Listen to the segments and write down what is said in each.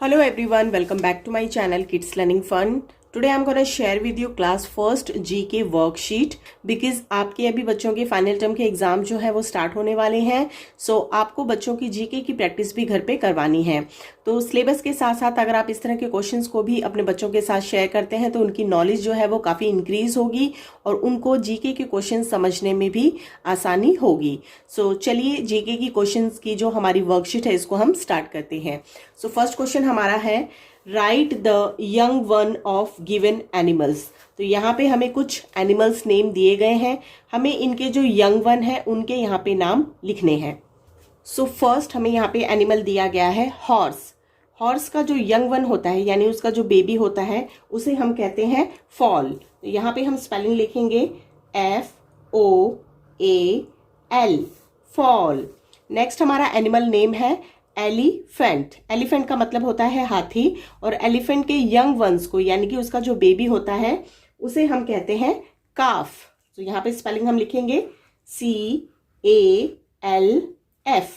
Hello everyone, welcome back to my channel Kids Learning Fun. Today I'm going to share with you class first GK worksheet because आपके अभी बच्चों के final term के exam जो है वो start होने वाले हैं. सो आपको बच्चों की जीके की प्रैक्टिस भी घर पे करवानी है. तो सिलेबस के साथ साथ अगर आप इस तरह के क्वेश्चंस को भी अपने बच्चों के साथ शेयर करते हैं तो उनकी नॉलेज जो है वो काफ़ी इंक्रीज होगी और उनको जीके के क्वेश्चन समझने में भी आसानी होगी. सो चलिए जीके की क्वेश्चंस की जो हमारी वर्कशीट है इसको हम स्टार्ट करते हैं. सो फर्स्ट क्वेश्चन हमारा है right the young one of given animals. तो यहाँ पे हमें कुछ एनिमल्स नेम दिए गए हैं, हमें इनके जो यंग वन है उनके यहाँ पे नाम लिखने हैं. सो फर्स्ट हमें यहाँ पे एनिमल दिया गया है हॉर्स. हॉर्स का जो यंग वन होता है यानी उसका जो बेबी होता है उसे हम कहते हैं फॉल. तो यहाँ पे हम स्पेलिंग लिखेंगे FOAL फॉल. नेक्स्ट हमारा एनिमल नेम है एलिफेंट. एलिफेंट का मतलब होता है हाथी और एलिफेंट के यंग वंस को यानी कि उसका जो बेबी होता है उसे हम कहते हैं काफ. तो यहाँ पे स्पेलिंग हम लिखेंगे CALF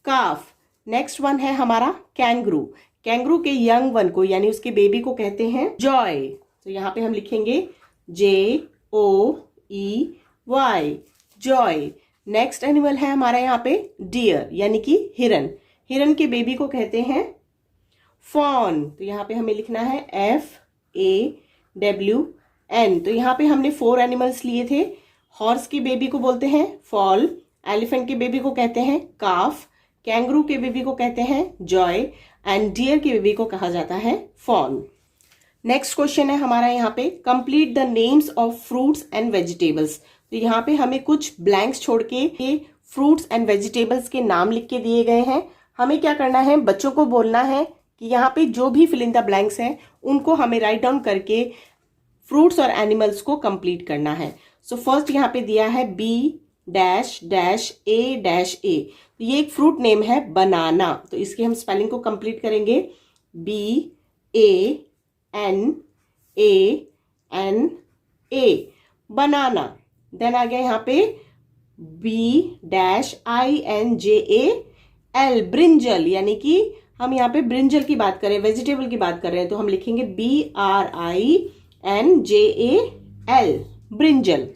काफ. नेक्स्ट वन है हमारा कैंगरू. कैंगरू के यंग वन को यानी उसके बेबी को कहते हैं जॉय. तो यहाँ पे हम लिखेंगे JOEY जॉय. नेक्स्ट एनिमल है हमारा यहाँ पे डियर यानी कि हिरन. हिरन के बेबी को कहते हैं फॉन. तो यहाँ पे हमें लिखना है FAWN. तो यहाँ पे हमने 4 एनिमल्स लिए थे. हॉर्स के बेबी को बोलते हैं फॉल, एलिफेंट के बेबी को कहते हैं काफ, कैंगरू के बेबी को कहते हैं जॉय एंड डियर के बेबी को कहा जाता है फॉन. नेक्स्ट क्वेश्चन है हमारा यहाँ पे complete the names of fruits and vegetables. तो यहाँ पे हमें कुछ ब्लैंक्स छोड़ के फ्रूट्स एंड वेजिटेबल्स के नाम लिख के दिए गए हैं. हमें क्या करना है, बच्चों को बोलना है कि यहाँ पे जो भी फिल इन द ब्लैंक्स हैं उनको हमें राइट डाउन करके फ्रूट्स और एनिमल्स को कंप्लीट करना है. सो फर्स्ट यहाँ पे दिया है B-A-A. ये एक फ्रूट नेम है बनाना. तो इसके हम स्पेलिंग को कंप्लीट करेंगे BANANA बनाना. देन आ गया यहाँ पे BINJAL ब्रिंजल यानी कि हम यहाँ पे ब्रिंजल की बात करें, वेजिटेबल की बात कर रहे हैं तो हम लिखेंगे BRINJAL ब्रिंजल.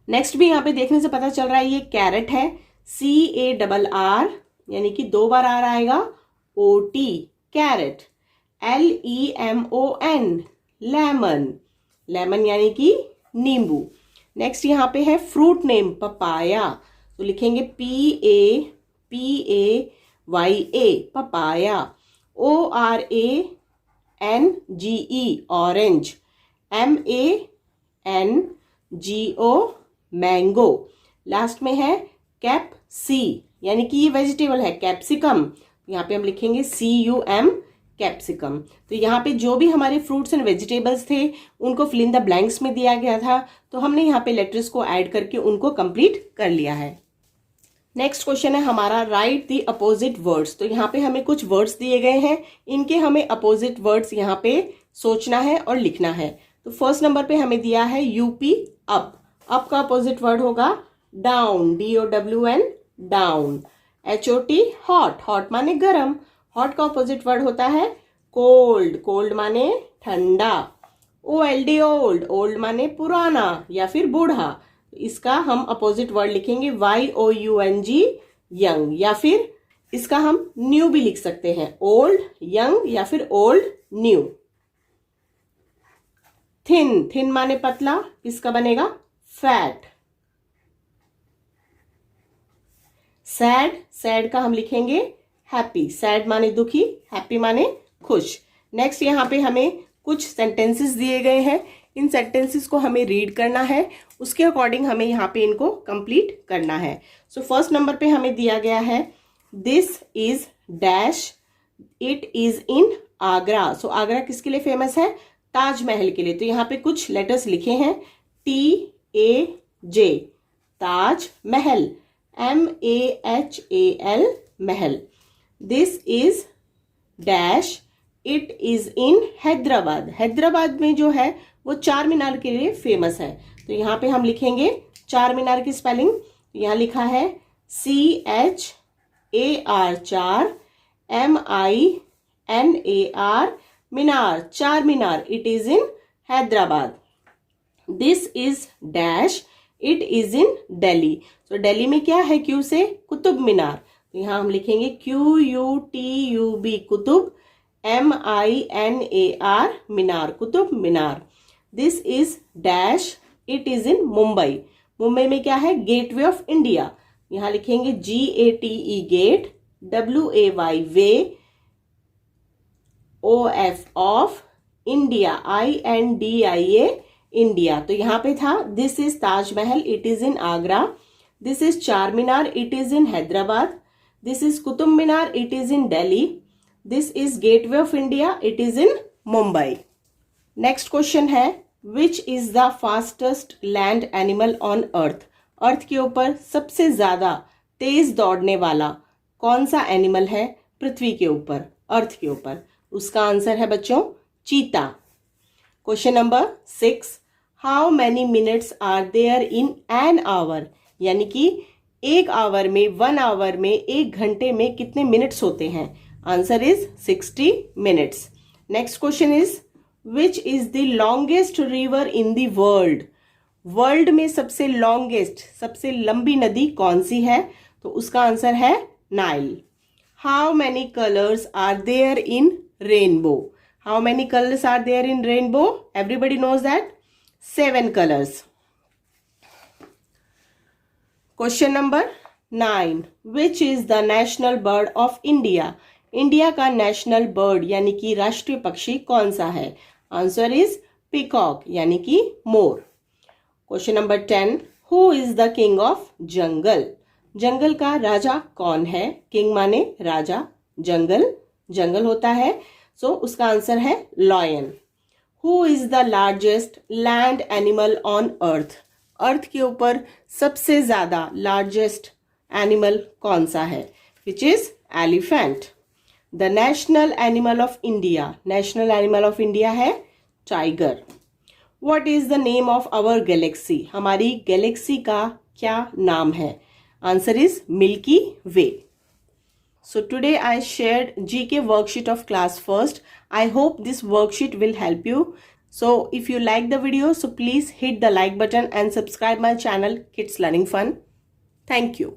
नेक्स्ट भी यहाँ पे देखने से पता चल रहा है ये कैरेट है. CARR यानी कि 2 बार आर आएगा OT carrot. LEMON lemon. Lemon यानी कि नींबू. नेक्स्ट यहाँ पे है फ्रूट नेम पपाया. तो लिखेंगे PAPAYA papaya. ORANGE orange. MANGO mango. Last में है कैप्सी यानी कि ये वेजिटेबल है कैप्सिकम. यहाँ पे हम लिखेंगे CUM कैप्सिकम. तो यहाँ पे जो भी हमारे फ्रूट्स एंड वेजिटेबल्स थे उनको फिल इन द ब्लैंक्स में दिया गया था तो हमने यहाँ पे लेटर्स को ऐड करके उनको कंप्लीट कर लिया है. नेक्स्ट क्वेश्चन है हमारा राइट द अपोजिट वर्ड्स. तो यहाँ पे हमें कुछ वर्ड्स दिए गए हैं, इनके हमें अपोजिट वर्ड्स यहाँ पे सोचना है और लिखना है. तो फर्स्ट नंबर पे हमें दिया है UP अप. अप का अपोजिट वर्ड होगा down DOWN down. HOT hot. Hot माने गरम. हॉट का अपोजिट वर्ड होता है कोल्ड. कोल्ड माने ठंडा. OLD old. ओल्ड माने पुराना या फिर बूढ़ा. इसका हम अपोजिट वर्ड लिखेंगे YOUNG यंग या फिर इसका हम न्यू भी लिख सकते हैं ओल्ड यंग या फिर ओल्ड न्यू. थिन. थिन माने पतला. इसका बनेगा फैट. सैड. सैड का हम लिखेंगे हैप्पी. सैड माने दुखी, हैप्पी माने खुश. नेक्स्ट यहाँ पे हमें कुछ सेंटेंसेस दिए गए हैं, इन सेंटेंसेस को हमें रीड करना है, उसके अकॉर्डिंग हमें यहाँ पे इनको कंप्लीट करना है. सो फर्स्ट नंबर पे हमें दिया गया है this is dash it is in Agra. So Agra किसके लिए फेमस है, ताजमहल के लिए. तो यहाँ पे कुछ लेटर्स लिखे हैं TAJ Taj Mahal. MAHAL Mahal. This is dash it is in Hyderabad. Hyderabad में जो है वो चार मीनार के लिए फेमस है. तो यहाँ पे हम लिखेंगे चार मीनार की स्पेलिंग. यहाँ लिखा है CHAR 4 MINAR N-A-R, Minar, चार मीनार. It is in Hyderabad. This is dash. It is in Delhi. So Delhi में क्या है Q से? कुतुब मीनार. तो यहाँ हम लिखेंगे Q-U-T-U-B, Qutub. M-I-N-A-R, Minar, Qutub Minar. This is dash. It is in Mumbai. Mumbai में क्या है? Gateway of India. यहाँ लिखेंगे G-A-T-E, gate. W-A-Y, way. O-F, of. India, I-N-D-I-A, India. तो यहाँ पे था this is Taj Mahal, it is in Agra. This is Char Minar, it is in Hyderabad. This is Qutub Minar, it is in Delhi. This is gateway of India, it is in Mumbai. Next question है, which is the fastest land animal on earth? Earth के ऊपर सबसे ज्यादा तेज दौड़ने वाला कौन सा animal है पृथ्वी के ऊपर, अर्थ के ऊपर? उसका आंसर है बच्चों चीता. Question number 6, how many minutes are there in an hour? यानी कि एक आवर में, 1 आवर में, 1 घंटे में कितने मिनट्स होते हैं? Answer is 60 minutes. Next question is, which is the longest river in the world? World में सबसे लॉन्गेस्ट, सबसे लंबी नदी कौन सी है? तो उसका आंसर है Nile. How many colours are there in rainbow? How many colors are there in rainbow? Everybody knows that. 7 colors. Question number 9. Which is the national bird of India? India का national bird यानी कि राष्ट्रीय पक्षी कौन सा है? Answer is peacock यानी कि मोर. Question number 10. Who is the king of jungle? जंगल का राजा कौन है? किंग माने राजा, जंगल, जंगल होता है. सो उसका आंसर है lion. Who is the largest land animal on earth? Earth के ऊपर सबसे ज्यादा लार्जेस्ट एनिमल कौन सा है? Which is elephant. The national animal of India, national animal of India है tiger. What is the name of our galaxy? हमारी galaxy का क्या नाम है? Answer is milky way. So today I shared GK worksheet of class 1st. I hope this worksheet will help you. So if you like the video, so please hit the like button and subscribe my channel Kids Learning Fun. Thank you.